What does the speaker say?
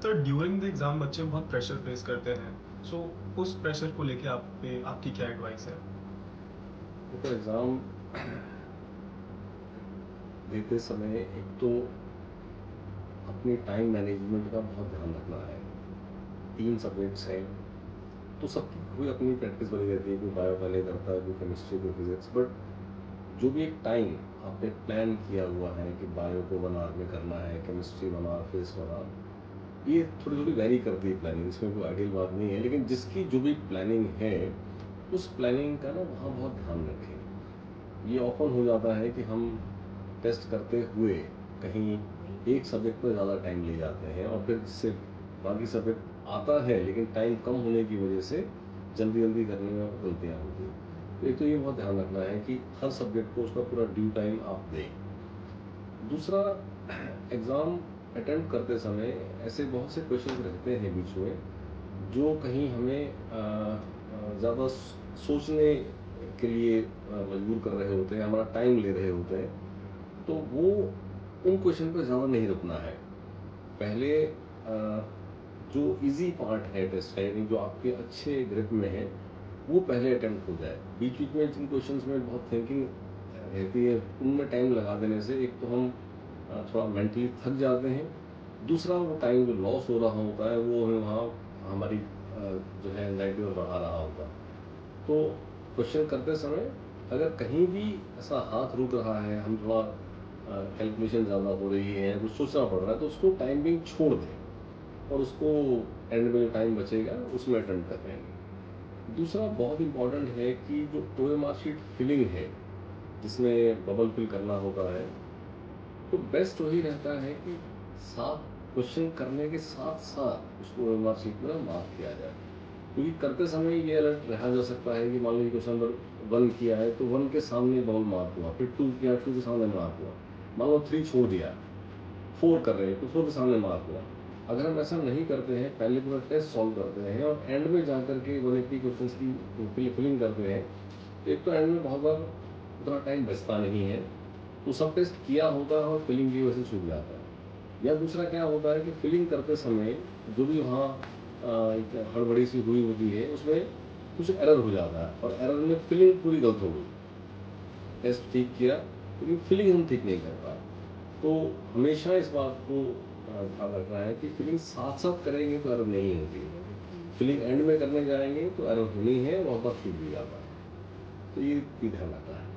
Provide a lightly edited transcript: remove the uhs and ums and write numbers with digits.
तो during the exam बच्चे बहुत प्रेशर फेस करते हैं। सो उस प्रेशर को लेके आप पे आपकी क्या एडवाइस है? देखो एग्ज़ाम देते समय एक तो अपनी टाइम मैनेजमेंट का बहुत ध्यान रखना है। 3 सब्जेक्ट्स हैं, तो सबकी कोई अपनी प्रैक्टिस बनी रहती है, कोई बायो पहले करता है, कोई केमिस्ट्री, कोई फिज़िक्स। बट जो भी एक टाइम आपने प्लान किया हुआ है कि बायो को 1 आवर में करना है, केमिस्ट्री 1 आवर, फिज़िक्स 1 आवर, ये थोड़ी-थोड़ी वेरी करती है प्लानिंग, इसमें कोई आइडियल बात नहीं है। लेकिन जिसकी जो भी प्लानिंग है, उस प्लानिंग का ना वहाँ बहुत ध्यान रखें। ये ऑफ़न हो जाता है कि हम टेस्ट करते हुए कहीं एक सब्जेक्ट पर ज़्यादा टाइम ले जाते हैं और फिर जिससे बाकी सब्जेक्ट आता है लेकिन टाइम कम होने की वजह से जल्दी-जल्दी करने में गलतियाँ होती हैं। तो एक तो ये बहुत ध्यान रखना है कि हर सब्जेक्ट को उसका पूरा ड्यू टाइम आप दें। दूसरा, एग्ज़ाम अटेम्प्ट करते समय ऐसे बहुत से क्वेश्चन रहते हैं बीच में, जो कहीं हमें ज़्यादा सोचने के लिए मजबूर कर रहे होते हैं, हमारा टाइम ले रहे होते हैं। तो वो उन क्वेश्चन पे ज़्यादा नहीं रुकना है। पहले जो ईज़ी पार्ट है टेस्ट का, यानी जो आपके अच्छे ग्रिप में है, वो पहले अटेम्प्ट हो जाए। बीच-बीच में जिन क्वेश्चंस में बहुत थिंकिंग रहती है, उनमें टाइम लगा देने से एक तो हम थोड़ा मेंटली थक जाते हैं। दूसरा, वो टाइम जो लॉस हो रहा होता है, वो हमें वहाँ हमारी जो है एंग्ज़ायटी और बढ़ा रहा होता है। तो क्वेश्चन करते समय अगर कहीं भी ऐसा हाथ रुक रहा है, हम थोड़ा कैलकुलेशन ज़्यादा हो रही है, कुछ सोचना पड़ रहा है, तो उसको टाइम बिंग छोड़ दें और उसको एंड में जो टाइम बचेगा उसमें अटेम्प्ट कर लेंगे। दूसरा बहुत इंपॉर्टेंट है कि जो ओएमआर शीट फिलिंग है, जिसमें बबल फिल करना होता है, तो बेस्ट वही रहता है कि साथ क्वेश्चन करने के साथ-साथ उसको ओएमआर शीट में मार्क किया जाए। क्योंकि करते समय ये अलर्ट रहा जा सकता है कि मान लीजिए क्वेश्चन नंबर 1 किया है, तो 1 के सामने बबल मार्क हुआ, फिर 2 किया, 2 के सामने मार्क हुआ। मान लो 3 छोड़ दिया, 4 कर रहे हैं, तो 4 के सामने मार्क हुआ। अगर हम ऐसा नहीं करते हैं, पहले पूरा टेस्ट सॉल्व करते हैं और एंड में जाकर के 180 क्वेश्चंस की फिलिंग करते हैं, तो एक तो एंड में बहुत बार उतना टाइम बचता नहीं है, तो सब टेस्ट किया होता है और फिलिंग की वजह से चूक जाता है। या दूसरा क्या होता है कि फिलिंग करते समय जो भी वहाँ एक हड़बड़ी सी हुई होती है, उसमें कुछ एरर हो जाता है और एरर में फिलिंग पूरी गलत हो गई। टेस्ट ठीक किया, लेकिन फिलिंग हम ठीक नहीं कर पाए। तो हमेशा इस बात को ध्यान रखना है कि फिलिंग साथ-साथ करेंगे तो एरर नहीं होगी। फिलिंग एंड में करने जाएँगे तो एरर होनी है, बहुत बार छूट भी जाता है। तो ये भी ध्यान रखना है।